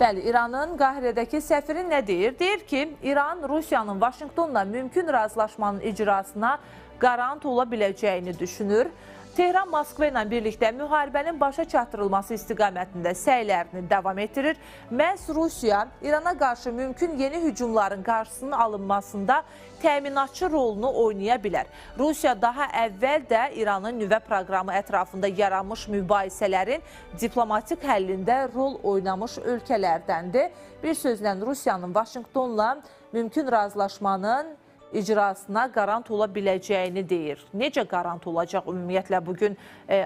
Bəli, İranın Qahirədəki səfiri nə deyir? Deyir ki, İran Rusiyanın Vaşinqtonla mümkün razılaşmanın icrasına qarant ola biləcəyini düşünür. Tehran Moskva ilə birlikdə müharibənin başa çatdırılması istiqamətində səylərini davam etdirir. Məhz Rusiya İrana qarşı mümkün yeni hücumların qarşısının alınmasında təminatçı rolunu oynaya bilər. Rusiya daha əvvəl də İranın nüvə proqramı ətrafında yaranmış mübahisələrin diplomatik həllində rol oynamış ölkələrdəndir. Bir sözlə Rusiyanın Vaşinqtonla mümkün razılaşmanın icrasına qarant ola biləcəyini deyir. Necə qarant olacaq ümumiyyətlə bugün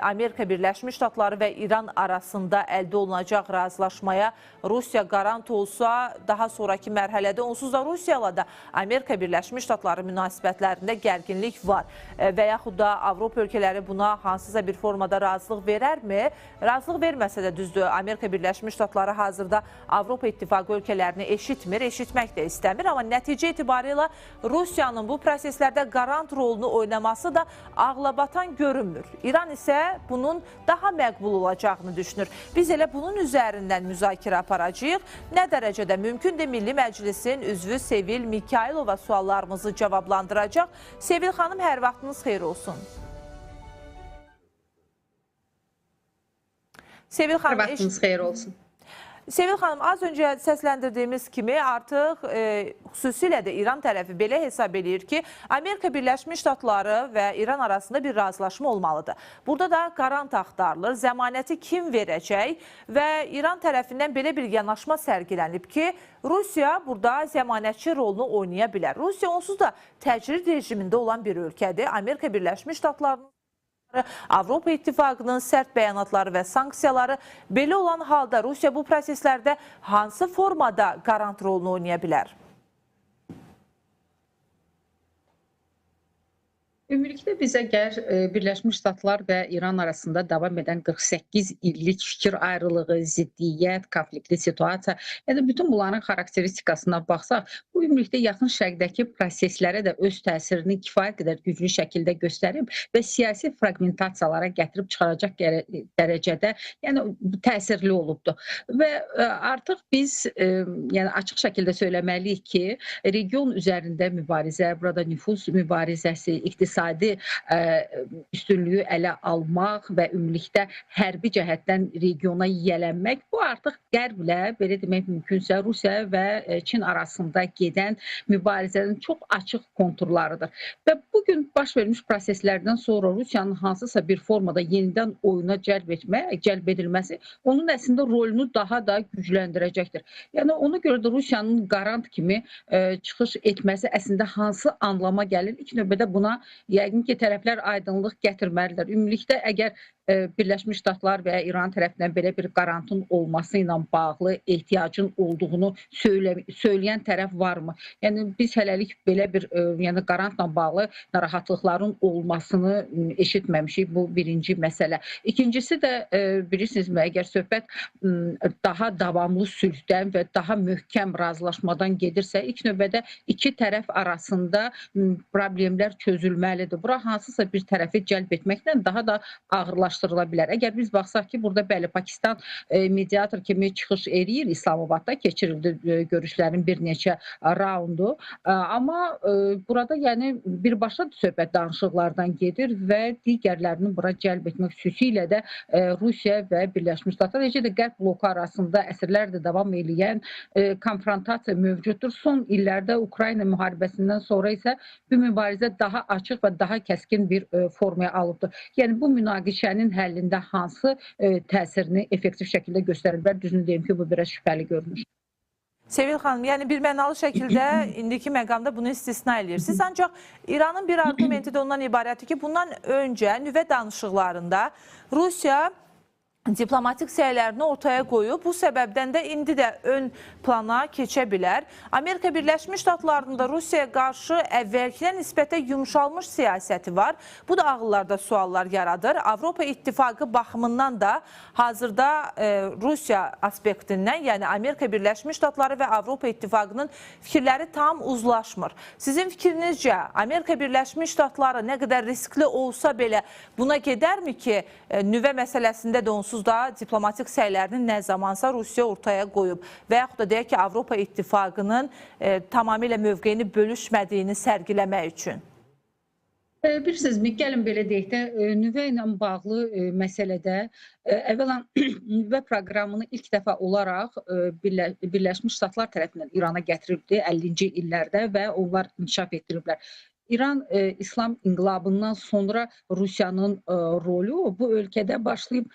Amerika Birləşmiş Ştatları və İran arasında əldə olunacaq razılaşmaya Rusiya qarant olsa, daha sonraki mərhələdə onsuz da Rusiyayla da Amerika Birləşmiş Ştatları münasibətlərində gərginlik var və yaxud da Avropa ölkələri buna hansısa bir formada razılıq verərmi? Razılıq verməsə də düzdür, Amerika Birləşmiş Ştatları hazırda Avropa İttifaqı ölkələrini eşitmir, eşitmək də istəmir, amma nəticə itibarilə Rusiyanın bu proseslərdə qarant rolunu oynaması da ağlabatan görünmür. İran isə bunun daha məqbul olacağını düşünür. Biz elə bunun üzərindən müzakirə aparacağıq. Nə dərəcədə mümkündür Milli Məclisin üzvü Sevil Mikayılova suallarımızı cavablandıracaq. Sevil xanım, hər vaxtınız xeyir olsun. Sevil xanım, hər vaxtınız xeyir olsun. Sevil xanım, az öncə səsləndirdiyimiz kimi artıq xüsusilə də İran tərəfi belə hesab edir ki, Amerika Birləşmiş Ştatları və İran arasında bir razılaşma olmalıdır. Burada da qarant axtarılır, zəmanəti kim verəcək və İran tərəfindən belə bir yanaşma sərgilənib ki, Rusiya burada zəmanətçi rolunu oynaya bilər. Rusiya onsuz da təcrid rejimində olan bir ölkədir. Amerika Birləşmiş Ştatlarının Avropa İttifaqının sərt bəyanatları və sanksiyaları belə olan halda Rusiya bu proseslərdə hansı formada qarant rolunu oynaya bilər? Ümumilikdə biz əgər Birləşmiş Ştatlar və İran arasında davam edən 48 illik fikir ayrılığı, ziddiyyət, konfliktli situasiya, yəni bütün bunların xarakteristikasına baxsaq, bu ümumilikdə yaxın şərqdəki proseslərə də öz təsirini kifayət qədər güclü şəkildə göstərib və siyasi fragmentasiyalara gətirib çıxaracaq dərəcədə, yəni təsirli olubdur. Və artıq biz yəni açıq şəkildə söyləməliyik ki, region üzərində mübarizə, burada nüfuz mübarizəsi, iqtisadi üstünlüyü ələ almaq və ümumilikdə hərbi cəhətdən regiona yiyələnmək, bu artıq qərblə, belə demək mümkünsə, Rusiya və Çin arasında gedən mübarizənin çox açıq konturlarıdır. Və bugün baş vermiş proseslərdən sonra Rusiyanın hansısa bir formada yenidən oyuna cəlb edilməsi onun əslində rolunu daha da gücləndirəcəkdir. Yəni ona görə də Rusiyanın qarant kimi çıxış etməsi əslində hansı anlama gəlir? İlk növbədə buna yəqin ki, tərəflər aydınlıq gətirməlidir. Ümumilikdə, əgər Birləşmiş Ştatlar və İran tərəfindən belə bir qarantın olması ilə bağlı ehtiyacın olduğunu söyləyən tərəf varmı? Yəni, biz hələlik belə bir qarantla bağlı narahatlıqların olmasını eşitməmişik. Bu birinci məsələ. İkincisi də bilirsinizmi, əgər söhbət daha davamlı sülhdən və daha möhkəm razılaşmadan gedirsə, ilk növbədə iki tərəf arasında problemlər çözülməlidir. Bura hansısa bir tərəfi cəlb etməklə daha da ağırlaşdırıla bilər. Əgər biz baxsaq ki, burada bəli, Pakistan mediator kimi çıxış eləyir, İslamabadda keçirildi görüşlərin bir neçə raundu. Amma burada yəni birbaşa söhbət danışıqlardan gedir və digərlərini bura cəlb etmək xüsusilə də Rusiya və Birləşmiş Ştatlar, necə də Qərb bloku arasında əsrlərdir davam eləyən konfrontasiya mövcuddur. Son illərdə Ukrayna müharibəsindən sonra isə bu mübarizə daha açıq və daha kəskin bir formaya alıbdır. Yəni bu münaqişənin həllində hansı təsirini effektiv şəkildə göstərilbər? Düzünü deyim ki, bu biraz şübhəli görünür. Sevil xanım, yəni bir mənalı şəkildə indiki məqamda bunu istisna edirsiniz. Ancaq İranın bir argumenti də ondan ibarətdir ki, bundan öncə nüvə danışıqlarında Rusiya diplomatik səylərini ortaya qoyub. Bu səbəbdən də indi də ön plana keçə bilər. Amerika Birləşmiş Ştatlarında Rusiyaya qarşı əvvəlkinə nisbətə yumşalmış siyasəti var. Bu da ağıllarda suallar yaradır. Avropa İttifaqı baxımından da hazırda Rusiya aspektindən, yəni Amerika Birləşmiş Ştatları və Avropa İttifaqının fikirləri tam uzlaşmır. Sizin fikrinizcə Amerika Birləşmiş Ştatları nə qədər riskli olsa belə buna gedərmi ki, nüvə məsələsində də onsuz onsuz da diplomatik səylərini nə zamansa Rusiya ortaya qoyub və yaxud da deyək ki, Avropa İttifaqının tamamilə mövqeyini bölüşmədiyini sərgiləmək üçün. Bilirsinizmi, gəlin belə deyək də, nüvə ilə bağlı məsələdə əvvələn nüvə proqramını ilk dəfə olaraq Birləşmiş Ştatlar tərəfindən İrana gətirildi 50-ci illərdə və onlar inkişaf etdiriblər. İran İslam inqilabından sonra Rusiyanın rolu bu ölkədə başlayıb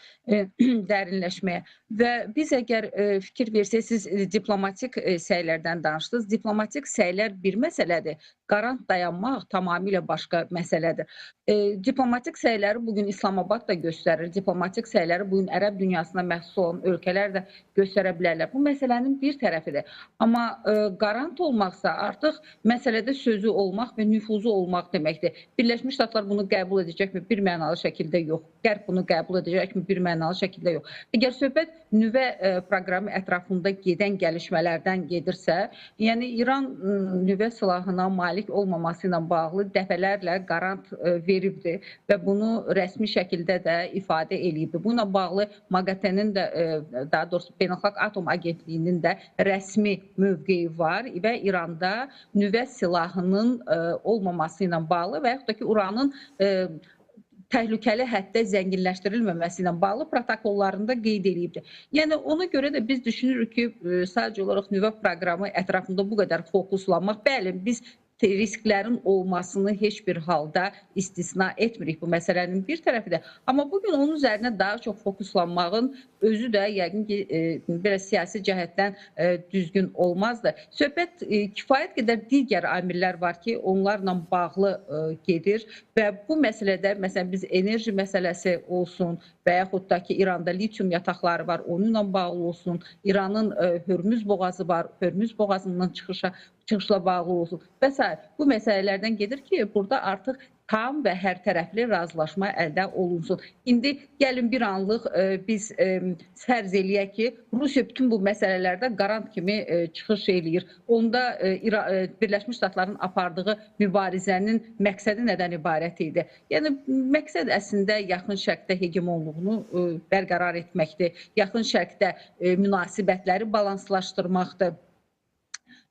dərinləşməyə və biz əgər fikir versək, siz diplomatik səylərdən danışdınız. Diplomatik səylər bir məsələdir, qarant dayanmaq tamamilə başqa məsələdir. Diplomatik səyləri bugün İslamabad da göstərir, diplomatik səyləri bugün Ərəb dünyasına məxsus olan ölkələr də göstərə bilərlər. Bu məsələnin bir tərəfidir. Amma qarant olmaqsa artıq məsələdə sözü olmaq və nüfuzu olmaq deməkdir. Birləşmiş Ştatlar bunu qəbul edəcəkmi? Bir mənalı şəkildə yox. Qərb bunu qəbul edəcəkmi? Bir mənalı şəkildə yox. Əgər söhbət nüvə proqramı ətrafında gedən gəlişmələrdən gedirsə, yəni İran nüvə silahına malik olmaması ilə bağlı dəfələrlə qarant veribdir və bunu rəsmi şəkildə də ifadə eləyib. Bununla bağlı MAQATE-nin də, daha doğrusu Beynəlxalq Atom Agentliyinin də rəsmi mövqeyi var və İranda nüvə silahının olmaması ilə bağlı və yaxud da ki, uranın təhlükəli həddə zənginləşdirilməməsi ilə bağlı protokollarında qeyd edilibdir. Yəni ona görə də biz düşünürük ki, sadəcə olaraq nüvə proqramı ətrafında bu qədər fokuslanmaq, bəli, biz risklərin olmasını heç bir halda istisna etmirik bu məsələnin bir tərəfidir. Amma bugün onun üzərinə daha çox fokuslanmağın özü də yəqin ki, biraz siyasi cəhətdən düzgün olmazdı. Söhbət kifayət qədər digər amillər var ki, onlarla bağlı gedir və bu məsələdə, məsələn, biz enerji məsələsi olsun və yaxud da ki, İranda litium yataqları var, onunla bağlı olsun, İranın Hörmüz boğazı var, Hörmüz boğazından çıxışla bağlı olsun və s. Bu məsələlərdən gedir ki, burada artıq tam və hər tərəfli razılaşma əldə olunsun. İndi gəlin bir anlıq biz fərz eləyək ki, Rusiya bütün bu məsələlərdə qarant kimi çıxış eləyir. Onda Birləşmiş Ştatların apardığı mübarizənin məqsədi nədən ibarət idi? Yəni, məqsəd əslində yaxın şərqdə hegemonluğunu bərqərar etməkdir, yaxın şərqdə münasibətləri balanslaşdırmaqdır.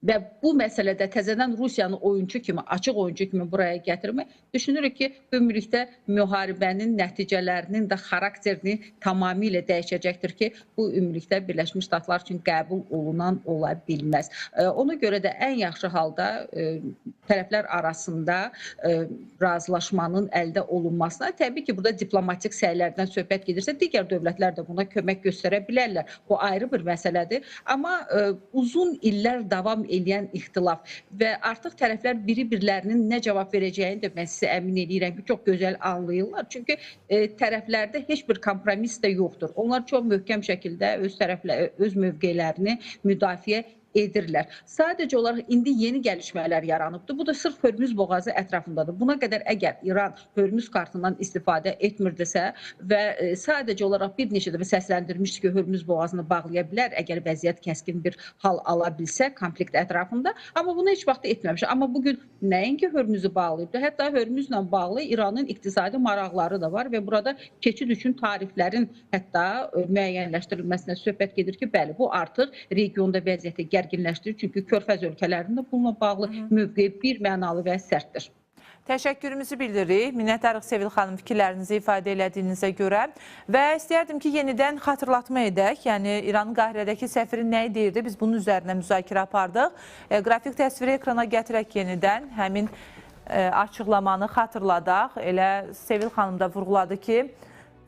Və bu məsələdə təzədən Rusiyanı oyuncu kimi, açıq oyuncu kimi buraya gətirmək, düşünürük ki, ümumilikdə müharibənin nəticələrinin də xarakterini tamamilə dəyişəcəkdir ki, bu ümumilikdə Birləşmiş Ştatlar üçün qəbul olunan ola bilməz. Ona görə də ən yaxşı halda tərəflər arasında razılaşmanın əldə olunmasına, təbii ki, burada diplomatik səylərdən söhbət gedirsə, digər dövlətlər də buna kömək göstərə bilərlər. Bu ayrı bir məsələdir. Amma uzun illər davam eləyən ixtilaf və artıq tərəflər biri-birlərinin nə cavab verəcəyini də mən sizə əmin edirəm ki, çox gözəl anlayırlar. Çünki tərəflərdə heç bir kompromis də yoxdur. Onlar çox möhkəm şəkildə öz mövqelərini müdafiə edirlər. Sadəcə olaraq indi yeni gəlişmələr yaranıbdır. Bu da sırf Hörmüz boğazı ətrafındadır. Buna qədər əgər İran Hörmüz kartından istifadə etmirdisə və sadəcə olaraq bir neçə dəfə səsləndirmişdi ki, Hörmüz boğazını bağlaya bilər, əgər vəziyyət kəskin bir hal ala bilsə konflikt ətrafında. Amma bunu heç vaxt etməmişdir. Amma bugün nəinki Hörmüzü bağlayıbdır, hətta Hörmüzlə bağlı İranın iqtisadi maraqları da var və burada keçid üçün tariflərin hətta müəyyənləşdirilməsinə söhbət gedir ki, bəli, bu artıq regionda vəziyyəti gərginləşdirir. Çünki Körfəz ölkələrində bununla bağlı mövqeyi bir mənalı və sərtdir. Təşəkkürümüzü bildiririk. Minnətdarıq Sevil xanım fikirlərinizi ifadə elədiyinizə görə və istəyərdim ki, yenidən xatırlatma edək. Yəni, İranın Qahirədəki səfiri nə deyirdi? Biz bunun üzərinə müzakirə apardıq. Qrafik təsviri ekrana gətirək yenidən. Həmin açıqlamanı xatırladaq. Elə Sevil xanım da vurğuladı ki,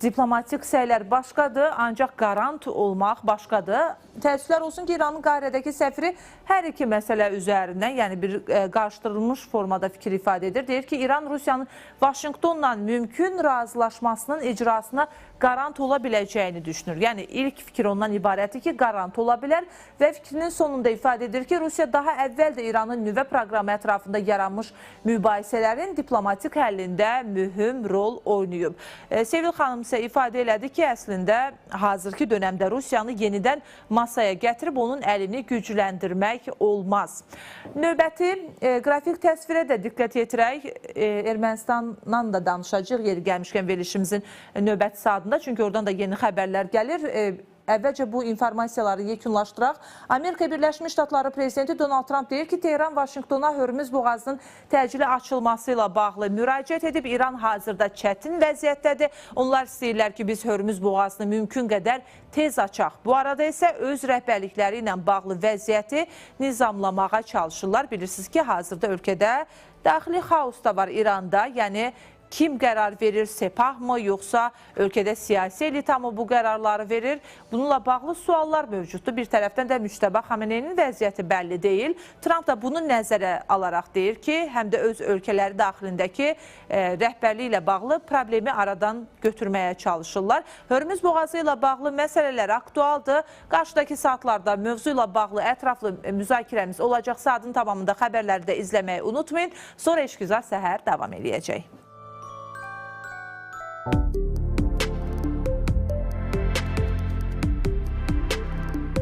diplomatik səylər başqadır, ancaq qarant olmaq başqadır. Təəssüflər olsun ki, İranın Qahirədəki səfiri hər iki məsələ üzərindən, yəni bir qarşıdırılmış formada fikir ifadə edir. Deyir ki, İran Rusiyanın Vaşinqtonla mümkün razılaşmasının icrasına qarant ola biləcəyini düşünür. Yəni, ilk fikir ondan ibarətdir ki, qarant ola bilər və fikrinin sonunda ifadə edir ki, Rusiya daha əvvəl də İranın nüvə proqramı ətrafında yaranmış mübahisələrin diplomatik həllində mühüm rol oynayıb. Sevil xanım isə ifadə elədi ki, əslində hazırki dönəmdə Rusiyanı yenidən masaya gətirib onun əlini gücləndirmək olmaz. Növbəti qrafik təsvirə də diqqət yetirək. Ermənistandan da danışacaq yeri gəlmişkən verilişimizin növbəti saatında. Çünki oradan da yeni xəbərlər gəlir. Əvvəlcə bu informasiyaları yekunlaşdıraq. Amerika Birləşmiş Ştatları prezidenti Donald Trump deyir ki, Tehran Vaşinqtona Hörmüz boğazının təcili açılması ilə bağlı müraciət edib. İran hazırda çətin vəziyyətdədir. Onlar istəyirlər ki, biz Hörmüz boğazını mümkün qədər tez açaq. Bu arada isə öz rəhbərlikləri ilə bağlı vəziyyəti nizamlamağa çalışırlar. Bilirsiniz ki, hazırda ölkədə daxili xaos da var İranda. Yəni, kim qərar verir, Sepah mı, yoxsa ölkədə siyasi elita mı bu qərarları verir? Bununla bağlı suallar mövcuddur. Bir tərəfdən də Müçtəba Xameneyinin vəziyyəti bəlli deyil. Trump da bunu nəzərə alaraq deyir ki, həm də öz ölkələri daxilindəki rəhbərliyi ilə bağlı problemi aradan götürməyə çalışırlar. Hörmüz boğazı ilə bağlı məsələlər aktualdır. Qarşıdakı saatlarda mövzu ilə bağlı ətraflı müzakirəmiz olacaq. Saatın tamamında xəbərləri də izləməyi unutmayın. Sonra Eşqüzar səhər davam edəcək.